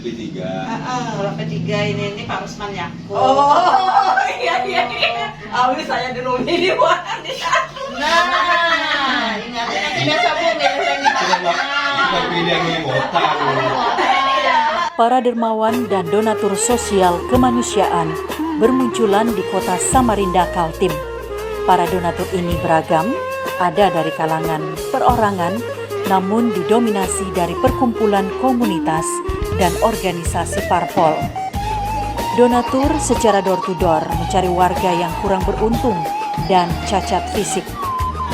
P3. Kalau P3 ini Pak Usman Yaakub. Oh iya. Awi saya dinomini Wani. Nah, ingat nanti biasa Bu Kita pilih yang ini otak. Para dermawan dan donatur sosial kemanusiaan bermunculan di kota Samarinda, Kaltim. Para donatur ini beragam, ada dari kalangan perorangan, namun didominasi dari perkumpulan komunitas dan organisasi parpol. Donatur secara door-to-door mencari warga yang kurang beruntung dan cacat fisik,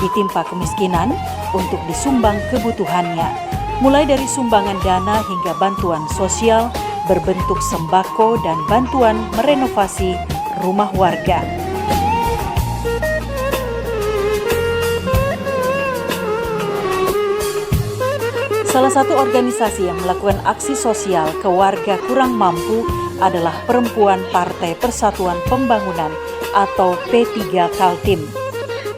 ditimpa kemiskinan untuk disumbang kebutuhannya, mulai dari sumbangan dana hingga bantuan sosial berbentuk sembako dan bantuan merenovasi rumah warga. Salah satu organisasi yang melakukan aksi sosial ke warga kurang mampu adalah Perempuan Partai Persatuan Pembangunan atau P3 Kaltim.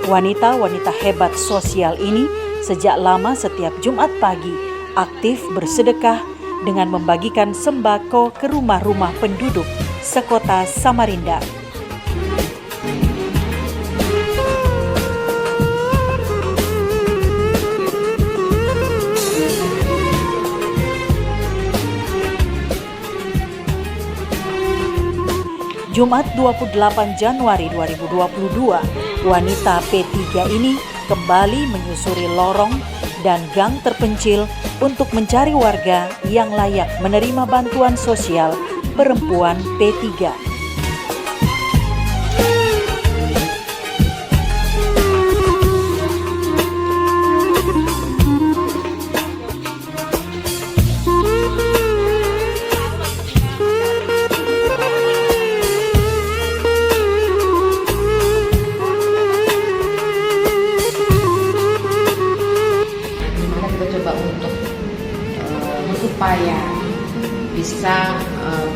Wanita-wanita hebat sosial ini sejak lama setiap Jumat pagi aktif bersedekah dengan membagikan sembako ke rumah-rumah penduduk sekota Samarinda. Jumat 28 Januari 2022, wanita P3 ini kembali menyusuri lorong dan gang terpencil untuk mencari warga yang layak menerima bantuan sosial perempuan P3. Supaya bisa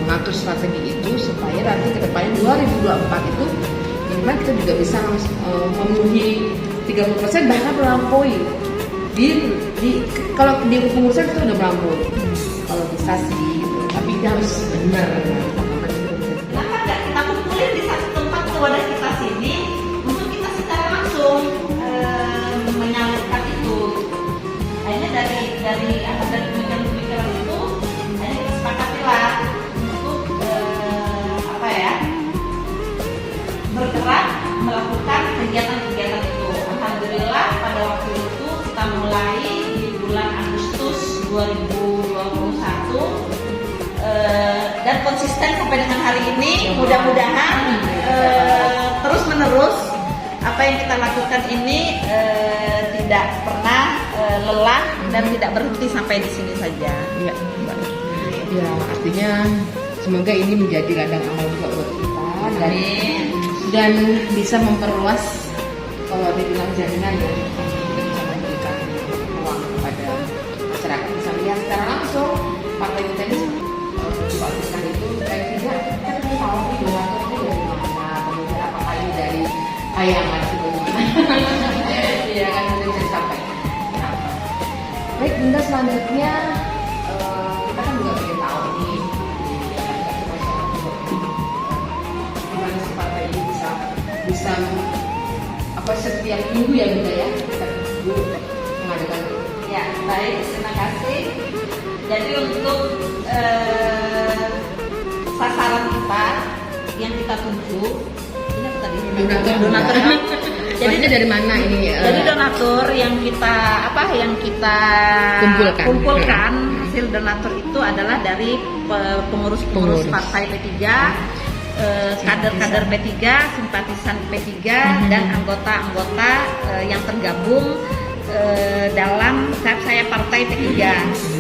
mengatur strategi itu supaya nanti ke depannya 2024 itu memang kita juga bisa memenuhi 30% bahkan melampaui kalau di pengurusan itu udah melampaui kalau bisa sih gitu. Tapi kita harus benar Kenapa nggak kita kumpulin di satu tempat ke wadah kita sini untuk kita secara langsung menyalurkan itu. Akhirnya dari pemikiran itu akhirnya kita sepakatilah untuk bergerak melakukan kegiatan-kegiatan itu. Alhamdulillah pada waktu itu kita mulai di bulan Agustus 2021 dan konsisten sampai dengan hari ini. Mudah-mudahan terus menerus apa yang kita lakukan ini tidak pernah lelah dan tidak berhenti sampai di sini saja. Iya, ya artinya semoga ini menjadi ladang amal juga buat kita dan bisa memperluas kalau dibilang jaminan ya kita bisa memberikan uang kepada masyarakat, bisa melihat secara langsung partai kita ini dibagikan itu baik tidak kita perlu tahu nih donaturnya dari mana, kemudian apakah ini dari kayangan sebagainya. Iya kan nanti bisa disampaikan. Baik Bunda, selanjutnya kita kan juga ingin tahu nih gimana si partai ini bisa setiap minggu ya Bunda ya kita mengadakan. Ya baik, terima kasih. Jadi untuk sasaran kita yang kita tuju ini apa tadi? Donatur. Jadi dari mana ini? Jadi donatur yang kita kumpulkan hasil donatur itu adalah dari pengurus partai P3, kader-kader P3, simpatisan P3 dan anggota-anggota yang tergabung dalam saya partai P3.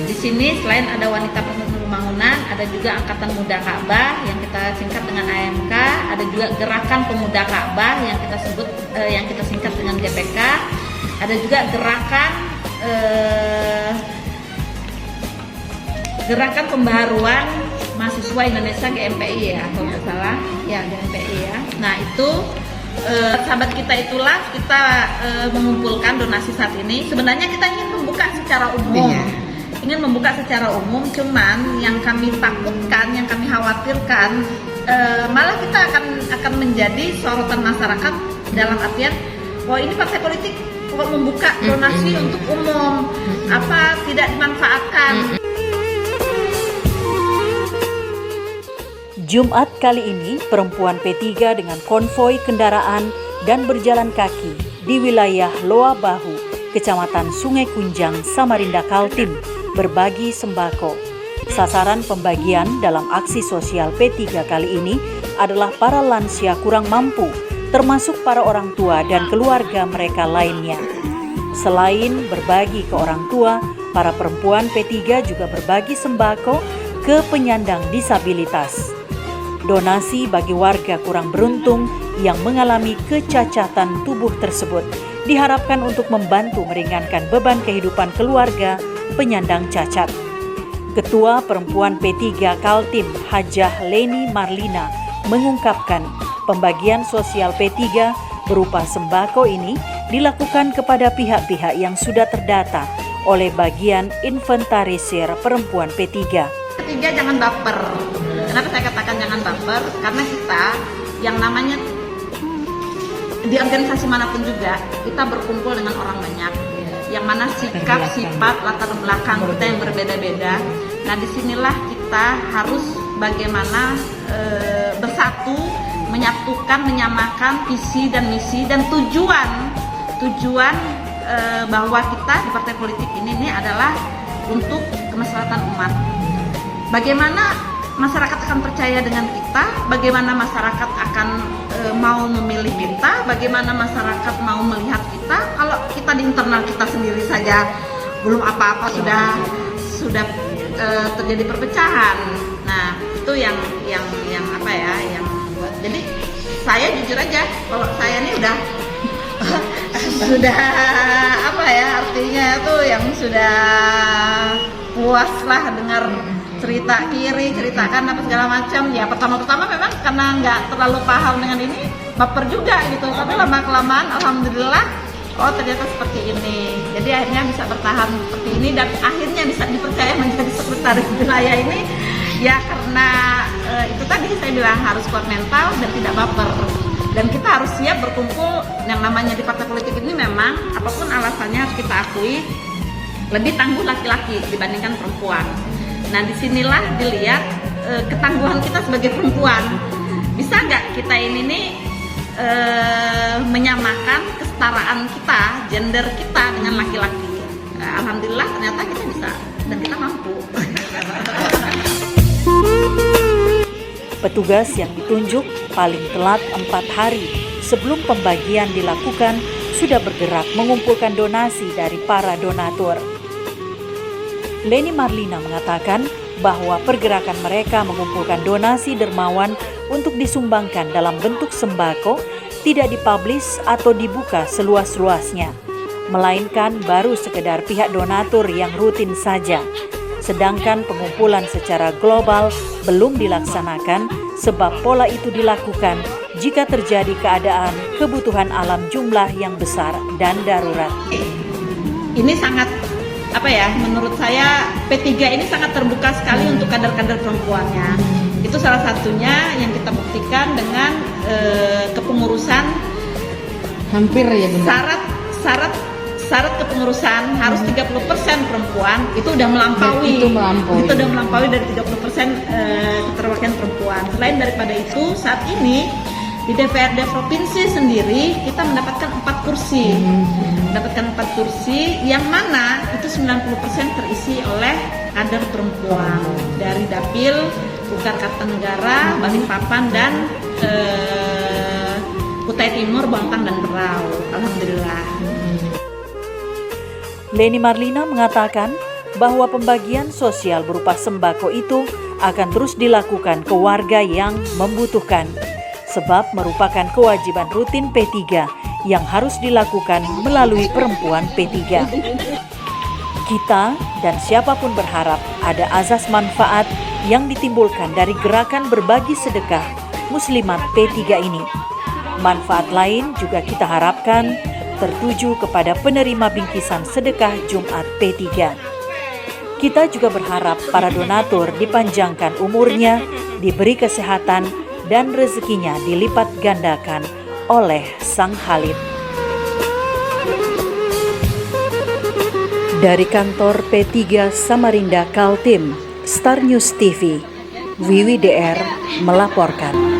Di sini selain ada wanita pembangunan, ada juga Angkatan Muda Ka'bah yang kita singkat dengan AMK, ada juga Gerakan Pemuda Ka'bah yang kita singkat dengan GPK, ada juga Gerakan Pembaharuan Mahasiswa Indonesia GMPI ya, kalau nggak salah ya GMPI ya. Nah itu sahabat kita itulah kita mengumpulkan donasi saat ini. Sebenarnya kita ingin membuka secara umum. ingin membuka secara umum, cuman yang kami takutkan, yang kami khawatirkan, malah kita akan menjadi sorotan masyarakat dalam artian, wah ini partai politik kok membuka donasi untuk umum, apa tidak dimanfaatkan. Jumat kali ini, perempuan P3 dengan konvoi kendaraan dan berjalan kaki di wilayah Loa Bahu, Kecamatan Sungai Kunjang, Samarinda Kaltim, berbagi sembako. Sasaran pembagian dalam aksi sosial P3 kali ini adalah para lansia kurang mampu, termasuk para orang tua dan keluarga mereka lainnya. Selain berbagi ke orang tua, para perempuan P3 juga berbagi sembako ke penyandang disabilitas. Donasi bagi warga kurang beruntung yang mengalami kecacatan tubuh tersebut diharapkan untuk membantu meringankan beban kehidupan keluarga penyandang cacat. Ketua Perempuan P3 Kaltim, Hajah Leni Marlina, mengungkapkan pembagian sosial P3 berupa sembako ini dilakukan kepada pihak-pihak yang sudah terdata oleh bagian inventarisir perempuan P3. Ketiga, jangan baper. Kenapa saya katakan jangan baper? Karena kita yang namanya di organisasi manapun juga kita berkumpul dengan orang banyak, yang mana sikap, sifat, latar belakang kita yang berbeda-beda. Nah, disinilah kita harus bagaimana bersatu, menyatukan, menyamakan visi dan misi dan tujuan bahwa kita di partai politik ini adalah untuk kemaslahatan umat. Bagaimana masyarakat akan percaya dengan kita, bagaimana masyarakat akan mau memilih kita, bagaimana masyarakat mau melihat kita kalau kita di internal kita sendiri saja belum apa-apa sudah terjadi perpecahan. Nah, itu yang apa ya, yang buat. Jadi saya jujur aja, kalau saya ini sudah apa ya, artinya itu yang sudah puas lah dengar cerita kiri, cerita kanan apa segala macam. Ya pertama-tama memang karena nggak terlalu paham dengan ini, baper juga gitu. Tapi lama-kelamaan alhamdulillah, oh ternyata seperti ini. Jadi akhirnya bisa bertahan seperti ini dan akhirnya bisa dipercaya menjadi sekretaris wilayah ini. Ya karena itu tadi saya bilang harus kuat mental dan tidak baper. Dan kita harus siap berkumpul. Yang namanya di partai politik ini memang apapun alasannya harus kita akui lebih tangguh laki-laki dibandingkan perempuan. Nah, disinilah dilihat ketangguhan kita sebagai perempuan. Bisa nggak kita ini nih menyamakan kesetaraan kita, gender kita dengan laki-laki? Nah, alhamdulillah ternyata kita bisa dan kita mampu. Petugas yang ditunjuk paling telat 4 hari sebelum pembagian dilakukan sudah bergerak mengumpulkan donasi dari para donatur. Leni Marlina mengatakan bahwa pergerakan mereka mengumpulkan donasi dermawan untuk disumbangkan dalam bentuk sembako tidak dipublish atau dibuka seluas-luasnya, melainkan baru sekedar pihak donatur yang rutin saja. Sedangkan pengumpulan secara global belum dilaksanakan sebab pola itu dilakukan jika terjadi keadaan kebutuhan alam jumlah yang besar dan darurat. Ini sangat menurut saya P3 ini sangat terbuka sekali untuk kader-kader perempuannya. Itu salah satunya yang kita buktikan dengan kepengurusan hampir ya benar. Syarat kepengurusan harus 30% perempuan, itu udah melampaui. Itu udah melampaui dari 30% keterwakilan perempuan. Selain daripada itu, saat ini di DPRD provinsi sendiri kita mendapatkan 4 kursi. Mendapatkan 4 kursi yang mana itu 90% terisi oleh kader perempuan dari Dapil, Bukan Kartanegara, Balikpapan dan Kutai Timur, Bontang dan Berau. Alhamdulillah. Leni Marlina mengatakan bahwa pembagian sosial berupa sembako itu akan terus dilakukan ke warga yang membutuhkan, sebab merupakan kewajiban rutin P3 yang harus dilakukan melalui perempuan P3. Kita dan siapapun berharap ada azas manfaat yang ditimbulkan dari gerakan berbagi sedekah Muslimat P3 ini. Manfaat lain juga kita harapkan tertuju kepada penerima bingkisan sedekah Jumat P3. Kita juga berharap para donatur dipanjangkan umurnya, diberi kesehatan, dan rezekinya dilipat gandakan oleh Sang Khalid. Dari kantor P3 Samarinda Kaltim, Star News TV, Wiwi DR melaporkan.